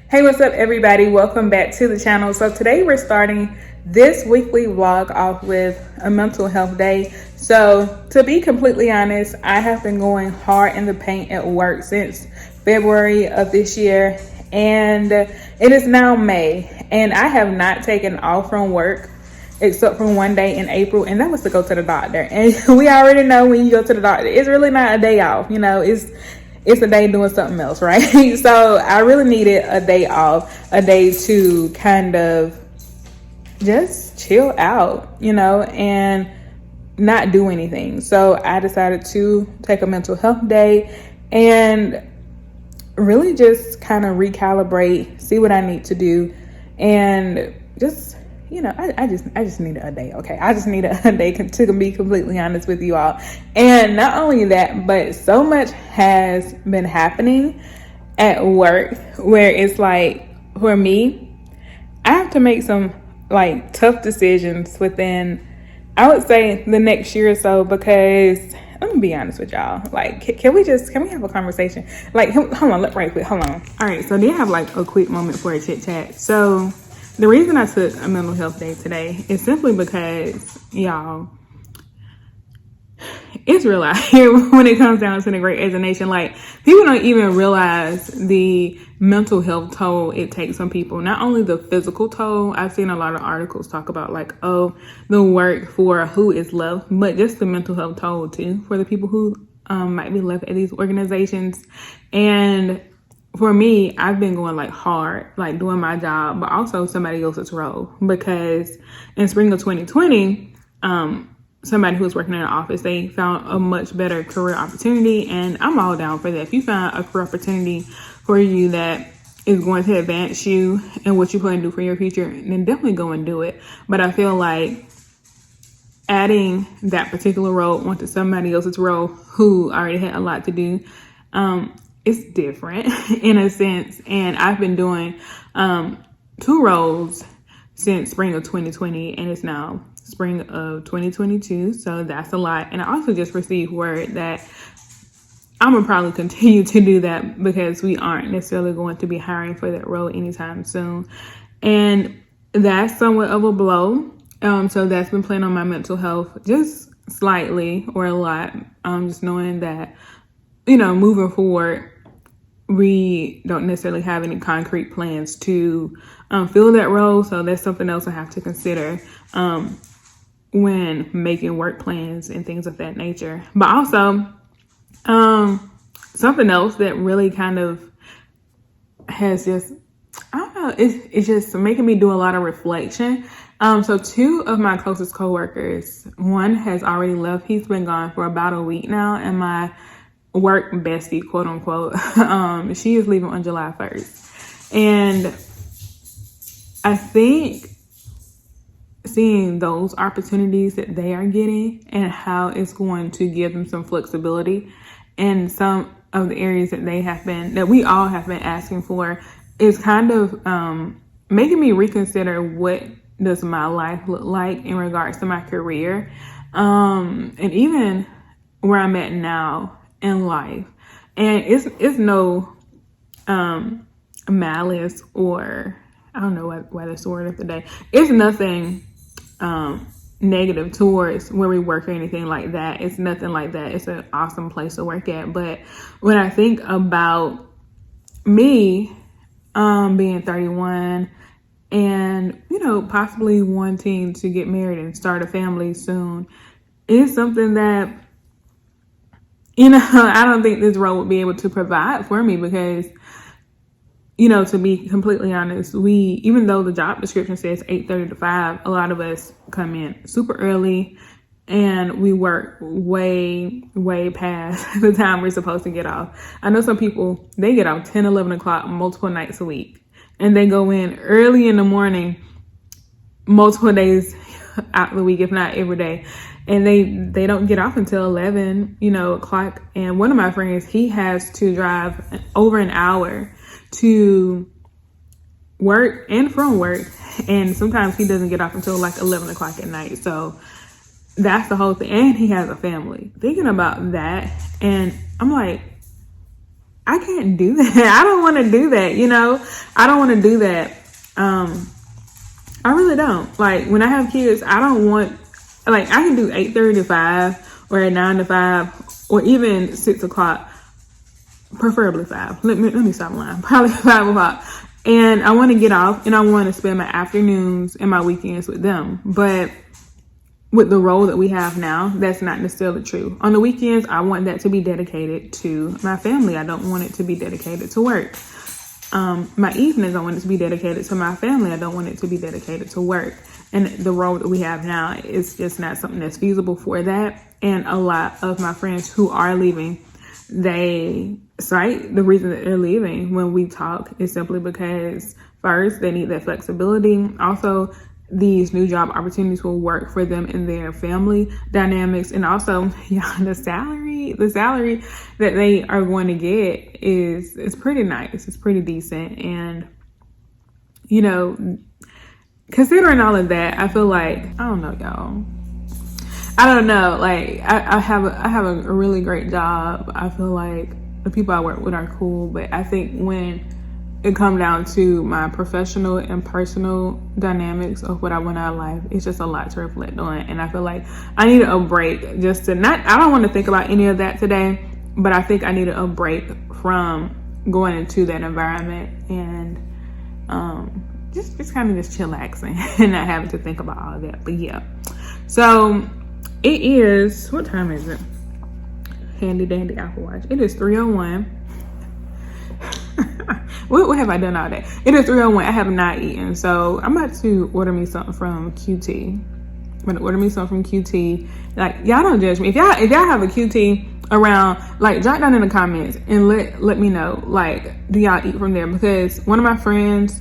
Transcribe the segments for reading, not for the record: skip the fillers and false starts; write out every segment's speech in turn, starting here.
Hey, what's up everybody? Welcome back to the channel. So today we're starting this weekly vlog off with a mental health day. So to be completely honest, I have been going hard in the paint at work since February of this year, and it is now May, and I have not taken off from work except for one day in April, and that was to go to the doctor. And we already know when you go to the doctor, it's really not a day off, it's a day doing something else, right? So I really needed a day off, a day to kind of just chill out, and not do anything. So I decided to take a mental health day and really just kind of recalibrate, see what I need to do, and just, I just needed a day. Okay. I just needed a day to be completely honest with you all. And not only that, but so much has been happening at work where it's like, for me, I have to make some like tough decisions within, I would say, the next year or so, because let me be honest with y'all. Like, can we have a conversation? Like, hold on, right quick, hold on. All right, so do you have like a quick moment for a chit chat? So the reason I took a mental health day today is simply because, y'all, it's real out here when it comes down to the great resignation. Like, people don't even realize the mental health toll it takes on people. Not only the physical toll, I've seen a lot of articles talk about like, oh, the work for who is left, but just the mental health toll too for the people who might be left at these organizations. And for me, I've been going like hard, like doing my job, but also somebody else's role, because in spring of 2020, somebody who was working in an office, they found a much better career opportunity, and I'm all down for that. If you find a career opportunity for you that is going to advance you and what you plan to do for your future, then definitely go and do it. But I feel like adding that particular role onto somebody else's role who already had a lot to do, it's different in a sense. And I've been doing 2 roles since spring of 2020, and it's now spring of 2022. So that's a lot. And I also just received word that I'm gonna probably continue to do that because we aren't necessarily going to be hiring for that role anytime soon. And that's somewhat of a blow. So that's been playing on my mental health just slightly or a lot. Just knowing that, moving forward, we don't necessarily have any concrete plans to fill that role. So that's something else I have to consider when making work plans and things of that nature. But also, something else that really kind of has just, I don't know, it's just making me do a lot of reflection. So 2 of my closest coworkers, one has already left. He's been gone for about a week now, and my work bestie, quote unquote, she is leaving on July 1st. And I think seeing those opportunities that they are getting and how it's going to give them some flexibility in some of the areas that we all have been asking for, is kind of making me reconsider what does my life look like in regards to my career, and even where I'm at now in life. And it's no malice, or I don't know why that's the word of the day. It's nothing negative towards where we work or anything like that. It's nothing like that. It's an awesome place to work at. But when I think about me being 31 and, possibly wanting to get married and start a family soon, it's something that, I don't think this role would be able to provide for me, because to be completely honest, even though the job description says 8:30 to 5, a lot of us come in super early and we work way, way past the time we're supposed to get off. I know some people, they get off 10, 11 o'clock multiple nights a week, and they go in early in the morning, multiple days out of the week, if not every day. And they don't get off until 11, o'clock. And one of my friends, he has to drive over an hour to work and from work, and sometimes he doesn't get off until like 11 o'clock at night. So that's the whole thing. And he has a family. Thinking about that, and I'm like, I can't do that. I don't want to do that, you know? I don't want to do that. I really don't. Like, when I have kids, I don't want, like, I can do 8:30 to 5 or 9 to 5 or even 6 o'clock, preferably 5. Let me stop lying. Probably 5 o'clock. And I want to get off and I want to spend my afternoons and my weekends with them. But with the role that we have now, that's not necessarily true. On the weekends, I want that to be dedicated to my family. I don't want it to be dedicated to work. My evenings, I want it to be dedicated to my family. I don't want it to be dedicated to work. And the role that we have now is just not something that's feasible for that. And a lot of my friends who are leaving, they cite the reason that they're leaving when we talk is simply because, first, they need that flexibility. Also, these new job opportunities will work for them in their family dynamics. And also, the salary that they are going to get is pretty nice. It's pretty decent. And, you know, considering all of that, I feel like, I don't know, y'all. I don't know. Like, I have a really great job. I feel like the people I work with are cool. But I think when it comes down to my professional and personal dynamics of what I want out of life, it's just a lot to reflect on. And I feel like I needed a break just to I don't want to think about any of that today, but I think I needed a break from going into that environment and just kind of just chillaxing and not having to think about all of that. But yeah, so it is, what time is it? Handy dandy Apple Watch. It is 3:01. What have I done all day? It is 3:01. I have not eaten. So I'm about to order me something from QT. I'm going to order me something from QT. Like, y'all don't judge me. If y'all have a QT around, like, drop down in the comments and let me know, like, do y'all eat from there? Because one of my friends,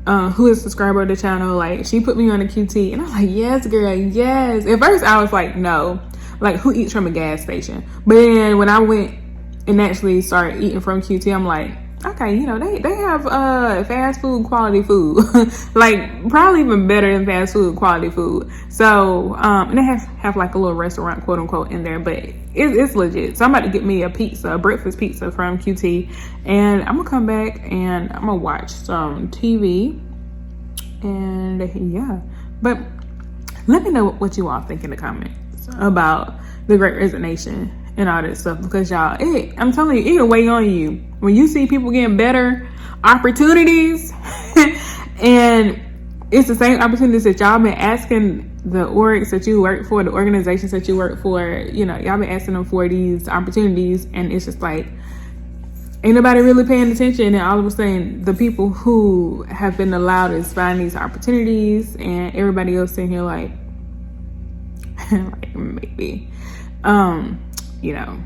who is a subscriber to the channel, like, she put me on a QT and I was like, yes, girl, yes. At first I was like, no, like, who eats from a gas station? But then when I went and actually started eating from QT, I'm like, okay, you know, they have fast food quality food. Like, probably even better than fast food quality food. So and they have like a little restaurant, quote unquote, in there, but it's legit. So I'm about to get me a breakfast pizza from QT, and I'm gonna come back and I'm gonna watch some TV. And yeah, but let me know what you all think in the comments about the Great Resignation and all that stuff, because y'all, I'm telling you, it'll weigh on you when you see people getting better opportunities and it's the same opportunities that y'all been asking the orgs that you work for, the organizations that you work for, you know, y'all been asking them for these opportunities, and it's just like, ain't nobody really paying attention. And all of a sudden, the people who have been allowed to find these opportunities, and everybody else sitting here like, like maybe, you know,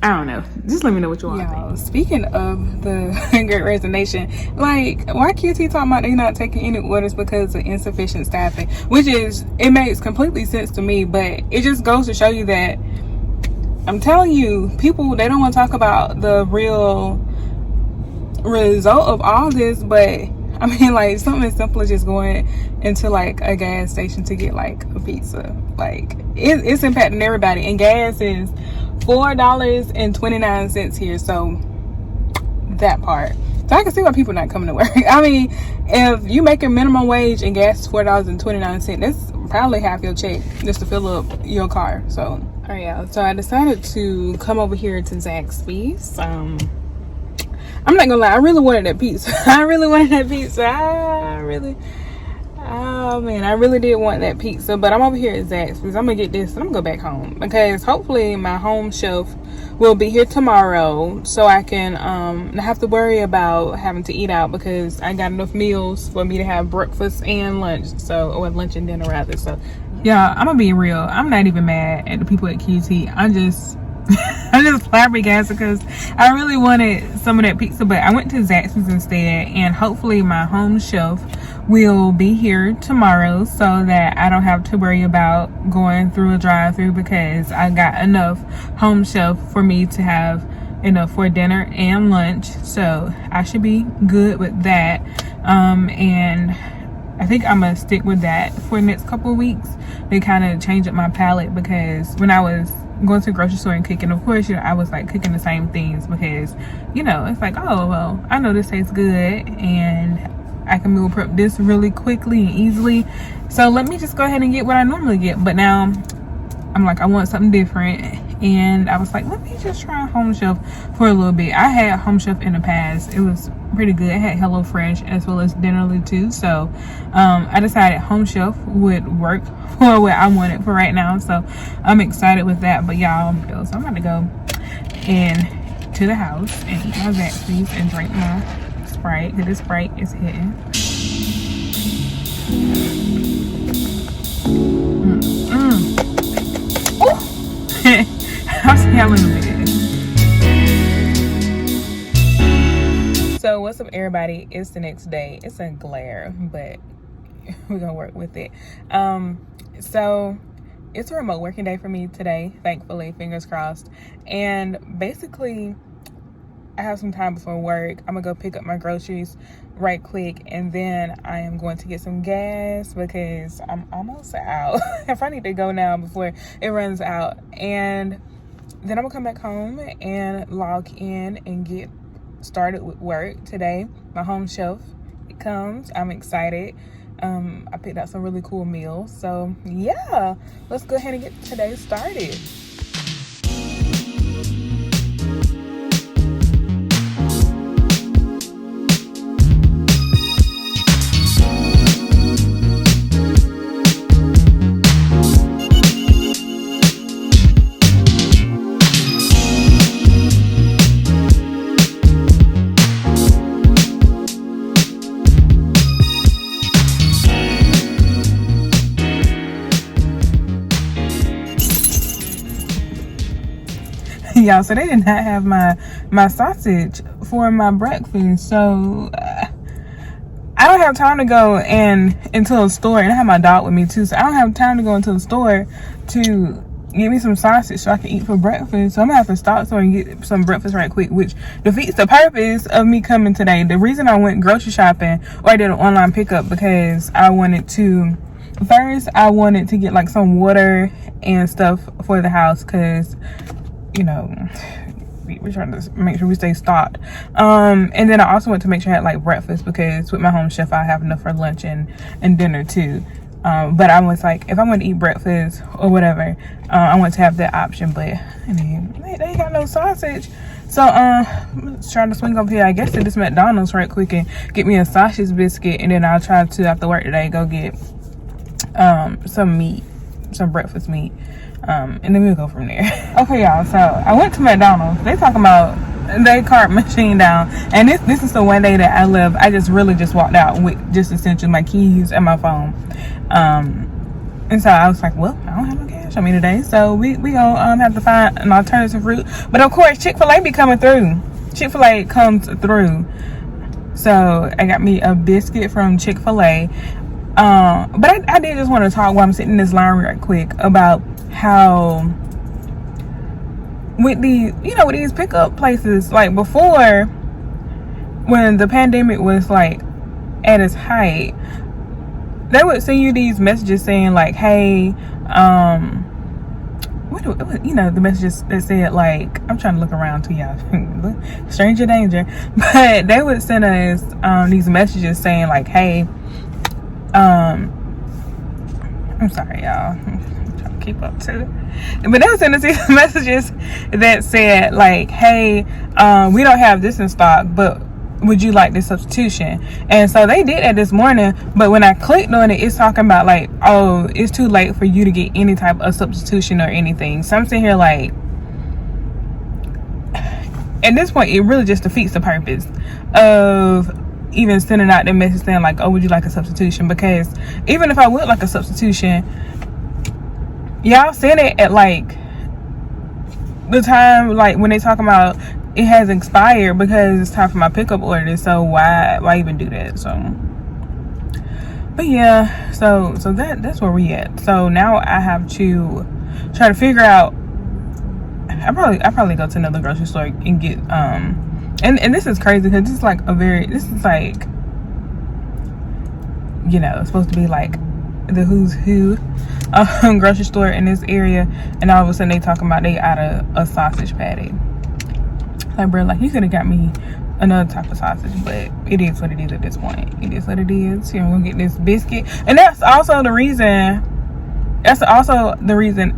I don't know. Just let me know what you all think. Speaking of the Great Resignation, like, why QT talking about they not taking any orders because of insufficient staffing? Which is, it makes completely sense to me, but it just goes to show you that, I'm telling you, people, they don't want to talk about the real result of all this. But I mean, like, something as simple as just going into like a gas station to get like a pizza, like it's impacting everybody. And gas is $4.29 here, so that part. So I can see why people not coming to work. I mean, if you make a minimum wage and gas is $4.29, that's probably half your check just to fill up your car. So, all right, y'all. So I decided to come over here to Zaxby's. I'm not gonna lie, I really wanted that pizza. Oh man, I really did want that pizza, but I'm over here at Zaxby's. I'm gonna get this and I'm gonna go back home, because hopefully my home shelf will be here tomorrow, so I can not have to worry about having to eat out, because I got enough meals for me to have breakfast and lunch, or lunch and dinner rather. So yeah, I'm gonna be real, I'm not even mad at the people at QT. I'm just flabbergasted because I really wanted some of that pizza, but I went to Zaxby's instead, and hopefully my home shelf will be here tomorrow so that I don't have to worry about going through a drive-through, because I got enough home shelf for me to have enough for dinner and lunch. So I should be good with that. And I think I'm gonna stick with that for the next couple of weeks. They kind of changed up my palate, because when I was going to the grocery store and cooking. Of course, I was like cooking the same things because, it's like, oh, well, I know this tastes good and I can meal prep this really quickly and easily. So let me just go ahead and get what I normally get. But now I'm like, I want something different. And I was like, let me just try Home Chef for a little bit. I had Home Chef in the past. It was pretty good. It had HelloFresh as well as Dinnerly too. So I decided Home Chef would work for what I wanted for right now. So I'm excited with that. But y'all, so I'm about to go to the house and eat my Zaxby's and drink my Sprite, because this Sprite is hitting. I'll see y'all in a minute. So what's up, everybody? It's the next day. It's a glare, but we're gonna work with it. So it's a remote working day for me today, thankfully, fingers crossed. And basically, I have some time before work. I'm gonna go pick up my groceries right quick, and then I am going to get some gas because I'm almost out. If I need to go now before it runs out. And then I'm gonna come back home and log in and get started with work today. My Home Chef, it comes. I'm excited. I picked out some really cool meals. So yeah, let's go ahead and get today started. Y'all, so they did not have my sausage for my breakfast, so I don't have time to go into a store, and I have my dog with me too, so I don't have time to go into the store to get me some sausage so I can eat for breakfast. So I'm gonna have to stop somewhere and get some breakfast right quick, which defeats the purpose of me coming today. The reason I went grocery shopping, or I did an online pickup, because I wanted to get like some water and stuff for the house, because we're trying to make sure we stay stocked. And then I also went to make sure I had like breakfast, because with my Home Chef I have enough for lunch and dinner too. But I was like, if I want to eat breakfast or whatever, I want to have that option. But I mean, they ain't got no sausage. So I'm trying to swing over here, I guess, to this McDonald's right quick and get me a sausage biscuit, and then I'll try to, after work today, go get some breakfast meat. And then we'll go from there. Okay, y'all, so I went to McDonald's. They talking about they cart machine down, and this is the one day that I live. I just walked out with just essentially my keys and my phone. And so I was like, well, I don't have no cash on me today, so we gonna have to find an alternative route. But of course, Chick-fil-A be coming through. Chick-fil-A comes through. So I got me a biscuit from Chick-fil-A. But I did just want to talk while I'm sitting in this line right quick about how with these pickup places, like before, when the pandemic was like at its height, they would send you these messages saying like, hey, the messages that said like, I'm trying to look around to y'all, stranger danger, but they would send us these messages saying like, hey, I'm sorry, y'all, I'm trying to keep up to it, but they would send us these messages that said like, hey, we don't have this in stock, but would you like this substitution? And so they did that this morning, but when I clicked on it, it's talking about like, oh, it's too late for you to get any type of substitution or anything. So I'm sitting here like, at this point, it really just defeats the purpose of even sending out the message saying like, oh, would you like a substitution? Because even if I would like a substitution, y'all send it at like the time like when they talking about it has expired, because it's time for my pickup order. So why even do that? So, but yeah, so that's where we at. So now I have to try to figure out. I probably go to another grocery store and get and this is crazy because this is like it's supposed to be like the who's who grocery store in this area, and all of a sudden they talking about they out of a sausage patty. Like, bro, like, you could have got me another type of sausage, but it is what it is at this point. It is what it is. Here, we're gonna get this biscuit. And that's also the reason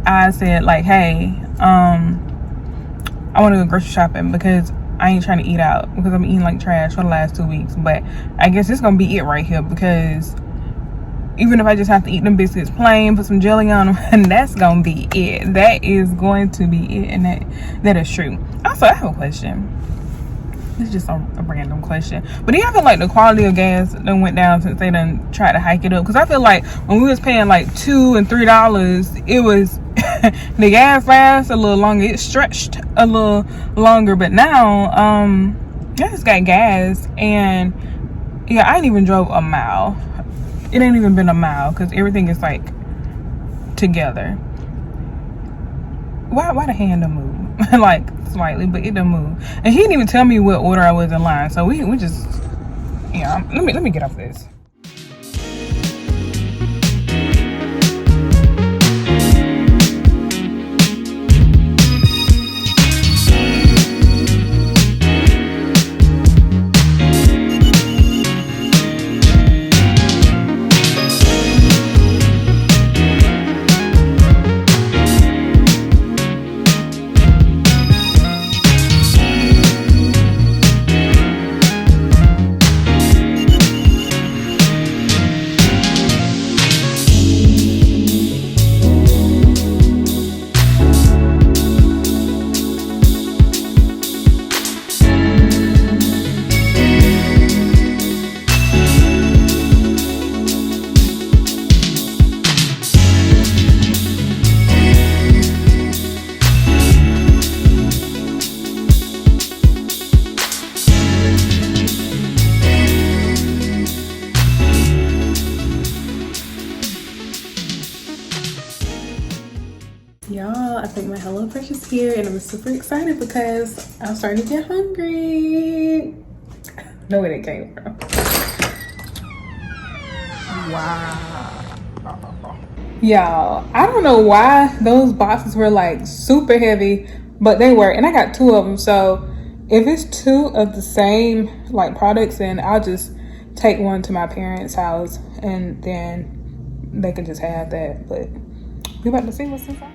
I said, like, hey, I want to go grocery shopping, because I ain't trying to eat out, because I'm eating like trash for the last 2 weeks. But I guess it's gonna be it right here, because even if I just have to eat them biscuits plain, put some jelly on them, and that's gonna be it. That is going to be it, and that is true. Also, I have a question. It's just a random question, but do you feel like the quality of gas done went down since they done tried to hike it up? Because I feel like when we was paying like $2 and $3, it was the gas lasts a little longer, it stretched a little longer. But now I just got gas, and yeah, I ain't even drove a mile. It ain't even been a mile, because everything is like together. Why the hand don't move? Like, slightly, but it don't move. And he didn't even tell me what order I was in line, so we just, yeah, let me get off this. Y'all, I think my HelloFresh is here, and I'm super excited because I'm starting to get hungry. No, where it came from. Wow. Y'all, I don't know why those boxes were like super heavy, but they were, and I got 2 of them. So if it's 2 of the same like products, then I'll just take one to my parents' house, and then they can just have that. But we about to see what's inside.